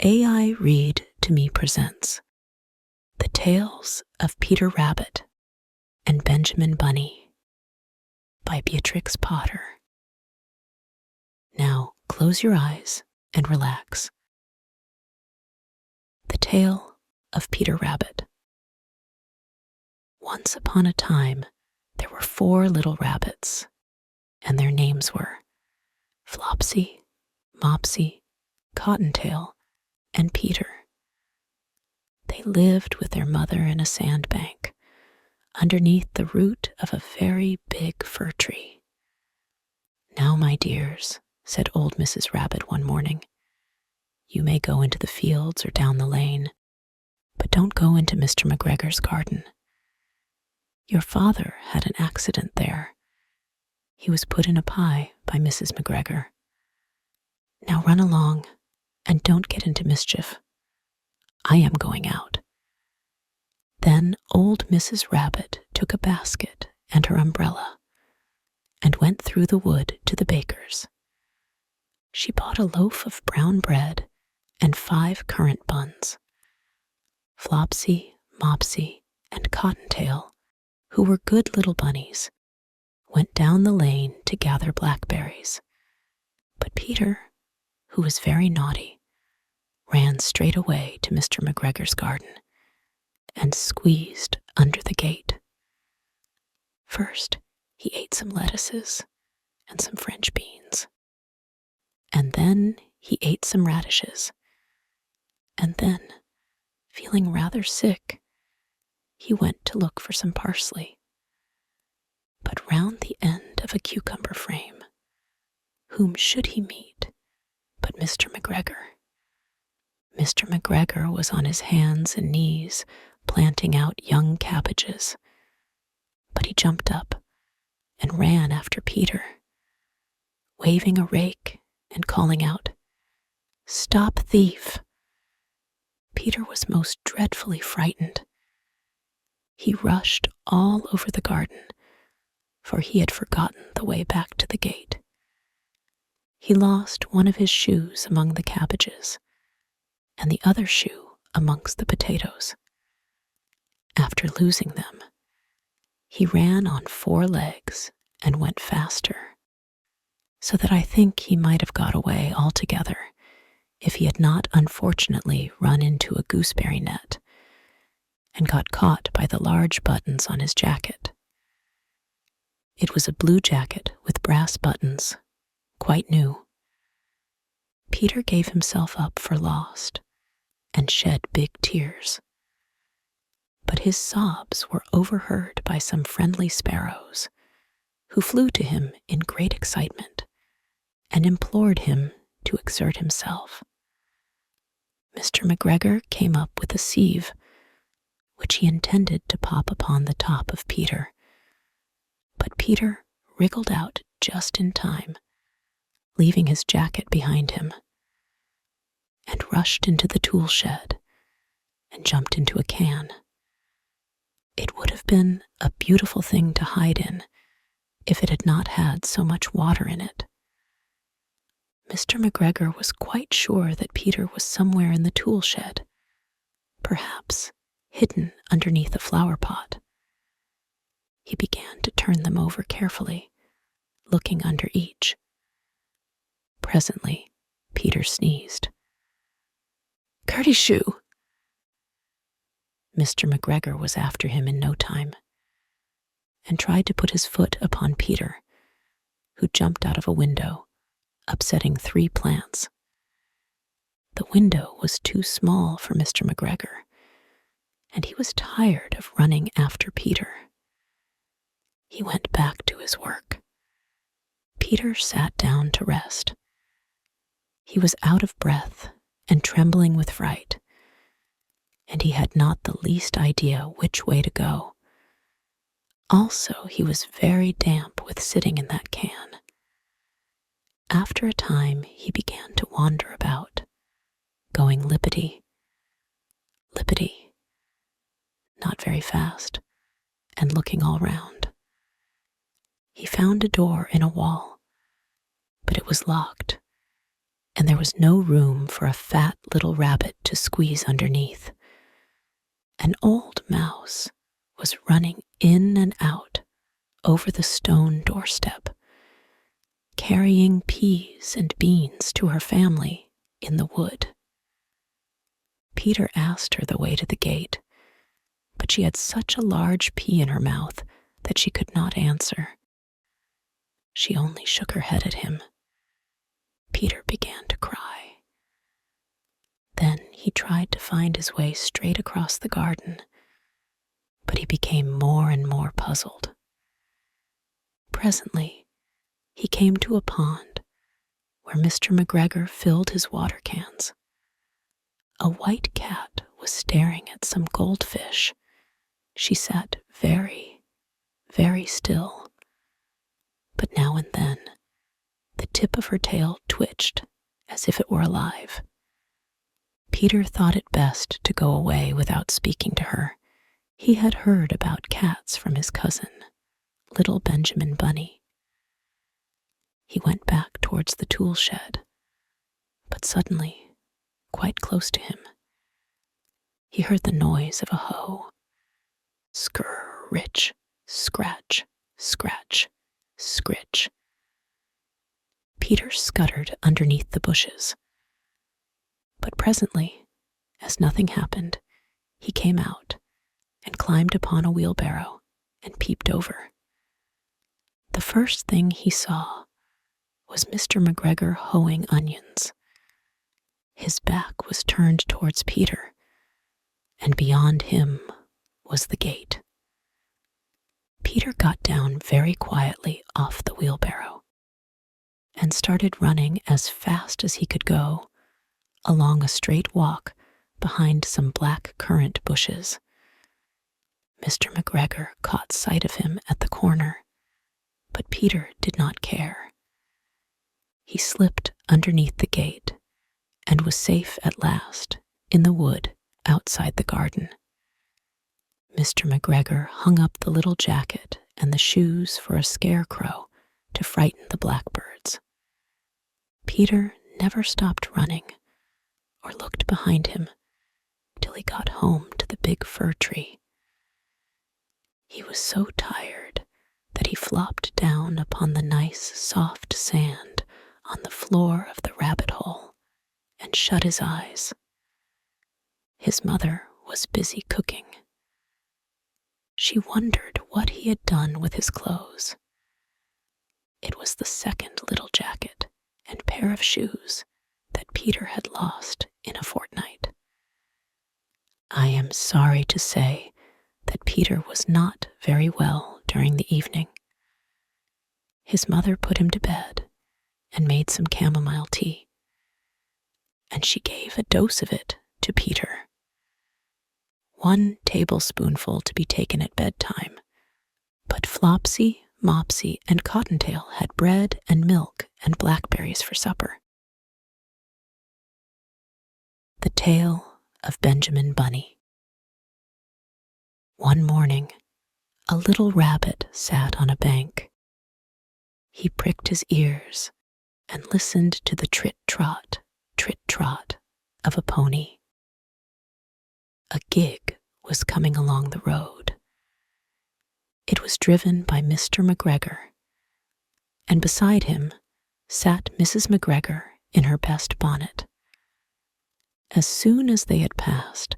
AI Read to Me presents The Tales of Peter Rabbit and Benjamin Bunny by Beatrix Potter. Now close your eyes and relax. The Tale of Peter Rabbit. Once upon a time, there were 4 little rabbits, and their names were Flopsy, Mopsy, Cottontail, and Peter. They lived with their mother in a sandbank, underneath the root of a very big fir tree. "Now, my dears," said old Mrs. Rabbit one morning, "you may go into the fields or down the lane, but don't go into Mr. McGregor's garden. Your father had an accident there. He was put in a pie by Mrs. McGregor. Now run along, and don't get into mischief. I am going out." Then old Mrs. Rabbit took a basket and her umbrella and went through the wood to the baker's. She bought a loaf of brown bread and 5 currant buns. Flopsy, Mopsy, and Cottontail, who were good little bunnies, went down the lane to gather blackberries. But Peter, who was very naughty, ran straight away to Mr. McGregor's garden and squeezed under the gate. First, he ate some lettuces and some French beans, and then he ate some radishes, and then, feeling rather sick, he went to look for some parsley. But round the end of a cucumber frame, whom should he meet but Mr. McGregor? Mr. McGregor was on his hands and knees planting out young cabbages, but he jumped up and ran after Peter, waving a rake and calling out, "Stop, thief!" Peter was most dreadfully frightened. He rushed all over the garden, for he had forgotten the way back to the gate. He lost one of his shoes among the cabbages, and the other shoe amongst the potatoes. After losing them, he ran on 4 legs and went faster, so that I think he might have got away altogether if he had not unfortunately run into a gooseberry net and got caught by the large buttons on his jacket. It was a blue jacket with brass buttons, quite new. Peter gave himself up for lost and shed big tears. But his sobs were overheard by some friendly sparrows, who flew to him in great excitement and implored him to exert himself. Mr. McGregor came up with a sieve, which he intended to pop upon the top of Peter. But Peter wriggled out just in time, leaving his jacket behind him, and rushed into the tool shed and jumped into a can. It would have been a beautiful thing to hide in if it had not had so much water in it. Mr. McGregor was quite sure that Peter was somewhere in the tool shed, perhaps hidden underneath a flower pot. He began to turn them over carefully, looking under each. Presently, Peter sneezed. "Curty-shoo!" Mr. McGregor was after him in no time, and tried to put his foot upon Peter, who jumped out of a window, upsetting 3 plants. The window was too small for Mr. McGregor, and he was tired of running after Peter. He went back to his work. Peter sat down to rest. He was out of breath and trembling with fright, and he had not the least idea which way to go. Also, he was very damp with sitting in that can. After a time, he began to wander about, going lippity, lippity, not very fast, and looking all round. He found a door in a wall, but it was locked, and there was no room for a fat little rabbit to squeeze underneath. An old mouse was running in and out over the stone doorstep, carrying peas and beans to her family in the wood. Peter asked her the way to the gate, but she had such a large pea in her mouth that she could not answer. She only shook her head at him. Peter began to cry. Then he tried to find his way straight across the garden, but he became more and more puzzled. Presently, he came to a pond where Mr. McGregor filled his water cans. A white cat was staring at some goldfish. She sat very, very still, but now and then the tip of her tail twitched as if it were alive. Peter thought it best to go away without speaking to her. He had heard about cats from his cousin, little Benjamin Bunny. He went back towards the tool shed, but suddenly, quite close to him, he heard the noise of a hoe. Scr-rich, scratch, scratch, scritch. Peter scuttered underneath the bushes. But presently, as nothing happened, he came out and climbed upon a wheelbarrow and peeped over. The first thing he saw was Mr. McGregor hoeing onions. His back was turned towards Peter, and beyond him was the gate. Peter got down very quietly off the wheelbarrow and started running as fast as he could go along a straight walk behind some black currant bushes. Mr. McGregor caught sight of him at the corner, but Peter did not care. He slipped underneath the gate and was safe at last in the wood outside the garden. Mr. McGregor hung up the little jacket and the shoes for a scarecrow to frighten the blackbirds. Peter never stopped running or looked behind him till he got home to the big fir tree. He was so tired that he flopped down upon the nice, soft sand on the floor of the rabbit hole and shut his eyes. His mother was busy cooking. She wondered what he had done with his clothes. It was the second little jacket and pair of shoes that Peter had lost in a fortnight. I am sorry to say that Peter was not very well during the evening. His mother put him to bed and made some chamomile tea, and she gave a dose of it to Peter. 1 tablespoonful to be taken at bedtime, but Flopsy, Mopsy, and Cottontail had bread and milk and blackberries for supper. The Tale of Benjamin Bunny. One morning, a little rabbit sat on a bank. He pricked his ears and listened to the trit-trot of a pony. A gig was coming along the road. It was driven by Mr. McGregor, and beside him sat Mrs. McGregor in her best bonnet. As soon as they had passed,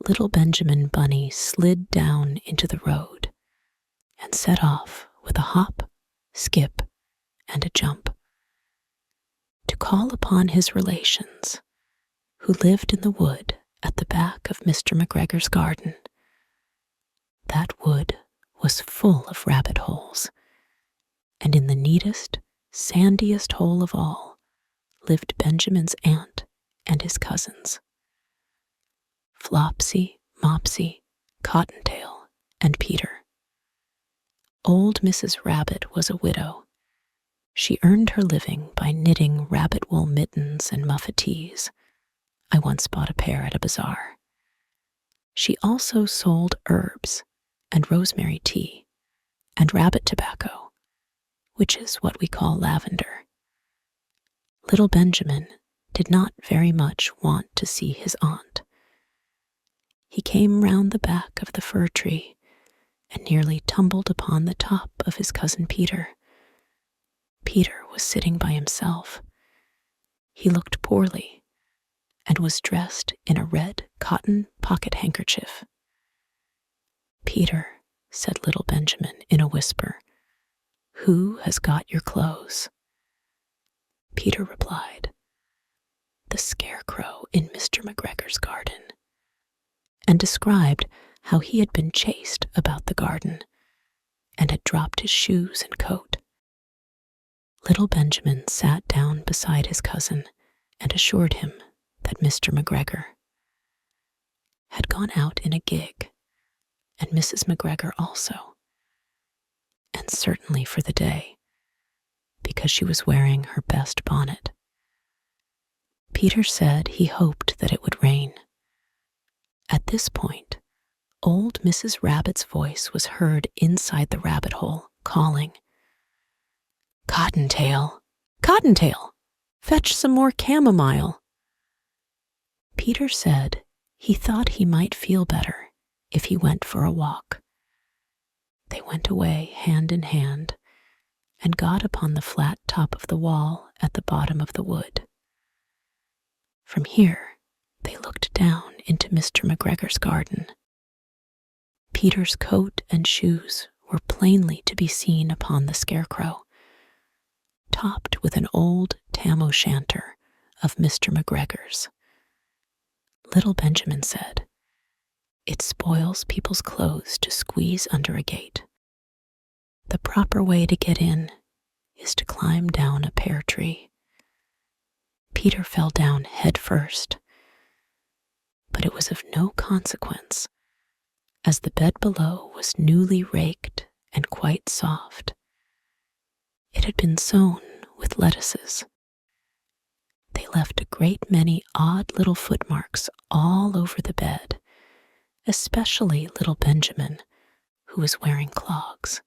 little Benjamin Bunny slid down into the road and set off with a hop, skip, and a jump to call upon his relations, who lived in the wood at the back of Mr. McGregor's garden. That wood was full of rabbit holes, and in the neatest, sandiest hole of all lived Benjamin's aunt and his cousins, Flopsy, Mopsy, Cottontail, and Peter. Old Mrs. Rabbit was a widow. She earned her living by knitting rabbit wool mittens and muffetees. I once bought a pair at a bazaar. She also sold herbs and rosemary tea and rabbit tobacco, which is what we call lavender. Little Benjamin did not very much want to see his aunt. He came round the back of the fir tree and nearly tumbled upon the top of his cousin Peter. Peter was sitting by himself. He looked poorly and was dressed in a red cotton pocket handkerchief. "Peter," said little Benjamin in a whisper, "who has got your clothes?" Peter replied, "The scarecrow in Mr. McGregor's garden," and described how he had been chased about the garden and had dropped his shoes and coat. Little Benjamin sat down beside his cousin and assured him that Mr. McGregor had gone out in a gig, and Mrs. McGregor also, and certainly for the day, because she was wearing her best bonnet. Peter said he hoped that it would rain. At this point, old Mrs. Rabbit's voice was heard inside the rabbit hole, calling, "Cottontail, Cottontail, fetch some more chamomile." Peter said he thought he might feel better if he went for a walk. They went away hand in hand and got upon the flat top of the wall at the bottom of the wood. From here, they looked down into Mr. McGregor's garden. Peter's coat and shoes were plainly to be seen upon the scarecrow, topped with an old tam-o'-shanter of Mr. McGregor's. Little Benjamin said, "It spoils people's clothes to squeeze under a gate. The proper way to get in is to climb down a pear tree." Peter fell down head first, but it was of no consequence, as the bed below was newly raked and quite soft. It had been sown with lettuces. They left a great many odd little footmarks all over the bed, especially little Benjamin, who was wearing clogs.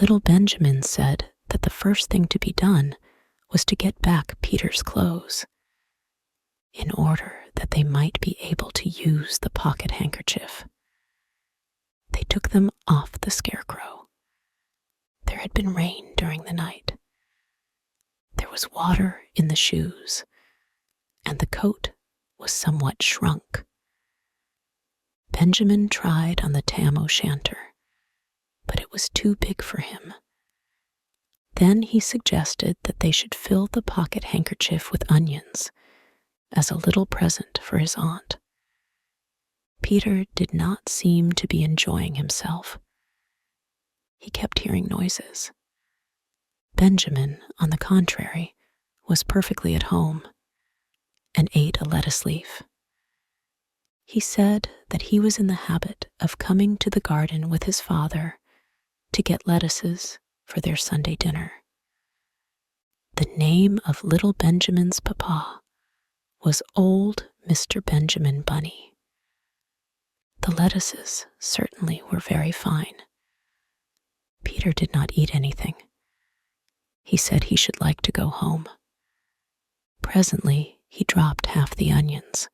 Little Benjamin said that the first thing to be done was to get back Peter's clothes, in order that they might be able to use the pocket handkerchief. They took them off the scarecrow. There had been rain during the night. There was water in the shoes, and the coat was somewhat shrunk. Benjamin tried on the tam-o'-shanter, but it was too big for him. Then he suggested that they should fill the pocket handkerchief with onions as a little present for his aunt. Peter did not seem to be enjoying himself. He kept hearing noises. Benjamin, on the contrary, was perfectly at home and ate a lettuce leaf. He said that he was in the habit of coming to the garden with his father to get lettuces for their Sunday dinner. The name of little Benjamin's papa was old Mr. Benjamin Bunny. The lettuces certainly were very fine. Peter did not eat anything. He said he should like to go home. Presently, he dropped half the onions.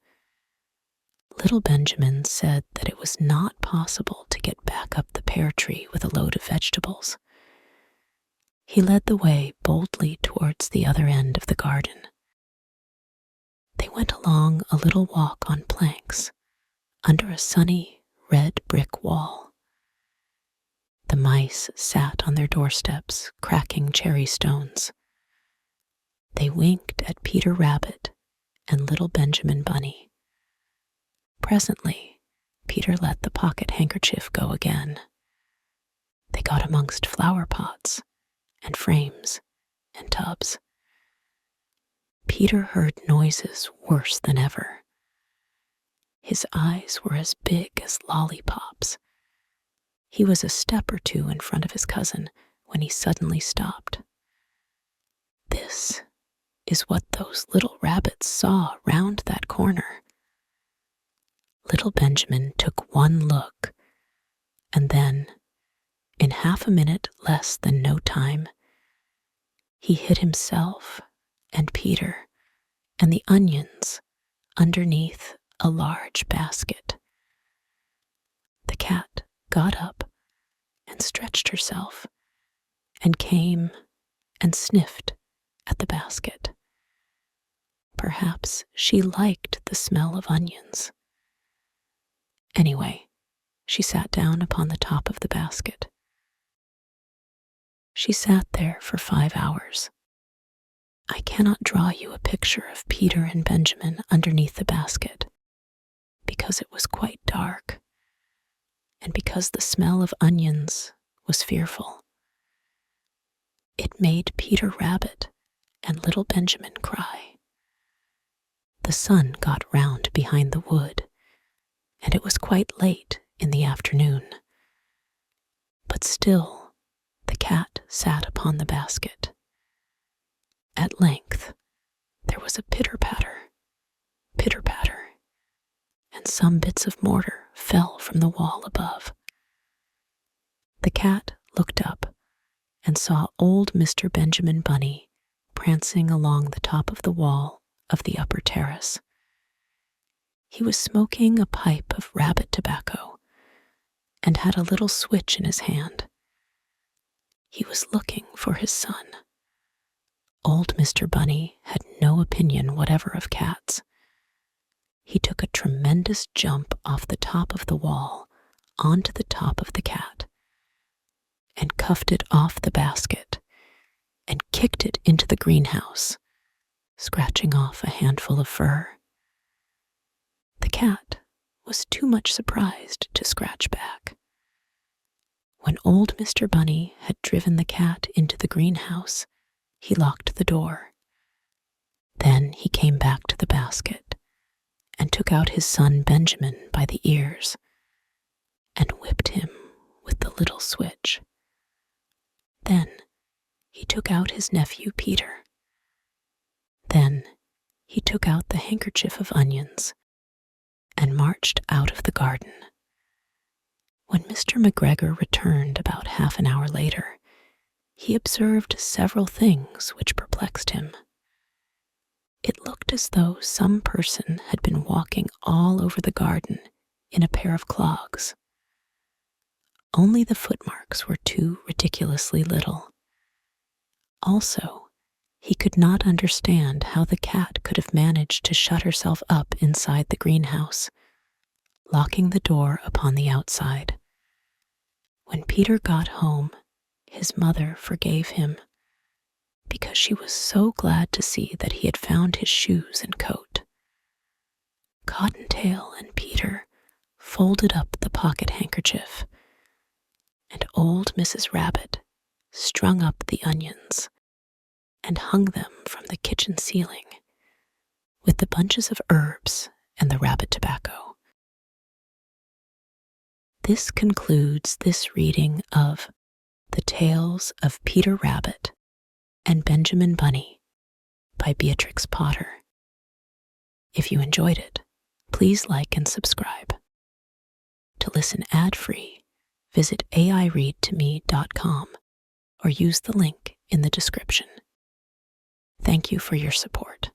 Little Benjamin said that it was not possible to get back up the pear tree with a load of vegetables. He led the way boldly towards the other end of the garden. They went along a little walk on planks, under a sunny red brick wall. The mice sat on their doorsteps, cracking cherry stones. They winked at Peter Rabbit and little Benjamin Bunny. Presently, Peter let the pocket handkerchief go again. They got amongst flower pots and frames and tubs. Peter heard noises worse than ever. His eyes were as big as lollipops. He was a step or two in front of his cousin when he suddenly stopped. This is what those little rabbits saw round that corner. Little Benjamin took one look, and then, in half a minute less than no time, he hid himself and Peter and the onions underneath a large basket. The cat got up and stretched herself and came and sniffed at the basket. Perhaps she liked the smell of onions. Anyway, she sat down upon the top of the basket. She sat there for 5 hours. I cannot draw you a picture of Peter and Benjamin underneath the basket, because it was quite dark, and because the smell of onions was fearful. It made Peter Rabbit and little Benjamin cry. The sun got round behind the wood, and it was quite late in the afternoon. But still, the cat sat upon the basket. At length, there was a pitter-patter, and some bits of mortar fell from the wall above. The cat looked up and saw old Mr. Benjamin Bunny prancing along the top of the wall of the upper terrace. He was smoking a pipe of rabbit tobacco and had a little switch in his hand. He was looking for his son. Old Mr. Bunny had no opinion whatever of cats. He took a tremendous jump off the top of the wall onto the top of the cat and cuffed it off the basket and kicked it into the greenhouse, scratching off a handful of fur. The cat was too much surprised to scratch back. When old Mr. Bunny had driven the cat into the greenhouse, he locked the door. Then he came back to the basket and took out his son Benjamin by the ears and whipped him with the little switch. Then he took out his nephew Peter. Then he took out the handkerchief of onions and marched out of the garden. When Mr. McGregor returned about half an hour later, he observed several things which perplexed him. It looked as though some person had been walking all over the garden in a pair of clogs. Only the footmarks were too ridiculously little. Also, he could not understand how the cat could have managed to shut herself up inside the greenhouse, locking the door upon the outside. When Peter got home, his mother forgave him, because she was so glad to see that he had found his shoes and coat. Cottontail and Peter folded up the pocket handkerchief, and old Mrs. Rabbit strung up the onions and hung them from the kitchen ceiling with the bunches of herbs and the rabbit tobacco. This concludes this reading of The Tales of Peter Rabbit and Benjamin Bunny by Beatrix Potter. If you enjoyed it, please like and subscribe. To listen ad-free, visit aireadtome.com or use the link in the description. Thank you for your support.